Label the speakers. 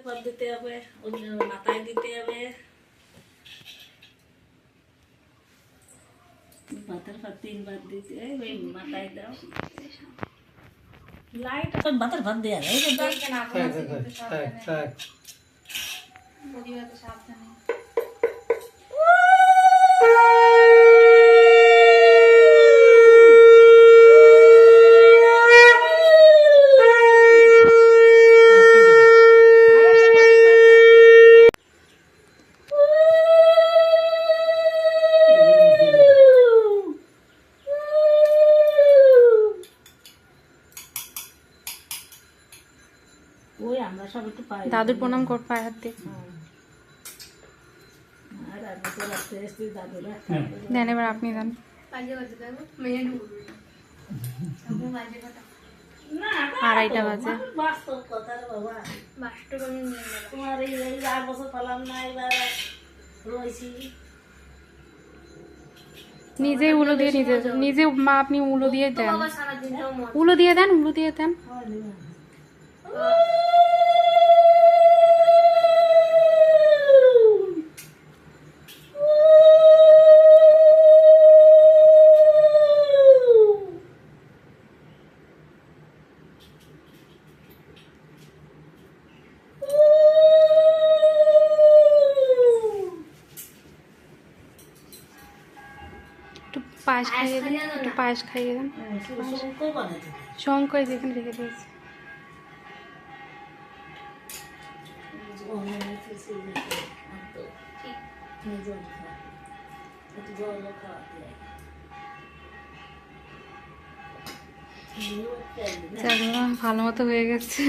Speaker 1: পর দিতে হবে, মাথায় দিতে হবে। ভাতের পর 3 বার দিতে হবে, মাথায় দাও। লাইট ভাতের ভাত দেয়া যায়। ওই আমরা সব একটু পাই।
Speaker 2: দাদুর প্রণাম কর পায়ে হাত দিয়ে।
Speaker 1: আর আমি তো রাখতে এসেছি দাদুরা।
Speaker 2: দেন এবার আপনি দেন।
Speaker 1: না,
Speaker 2: 2:30 বাজে।
Speaker 1: বাস্তব কথা রে বাবা। তোমার এই 8 বছর পালাম না, এবার রয়েছি।
Speaker 2: নিজে উলো দিয়ে নিজে মা আপনি উলো দিয়ে দেন, উলো দিয়ে দেন, উলো দিয়ে দেন। একটু পায়েস খাইয়ে দেন, একটু পায়েস খাইয়ে দেন। শঙ্কর যেখানে রেখে দিয়েছে। ভালো মতো হয়ে গেছে।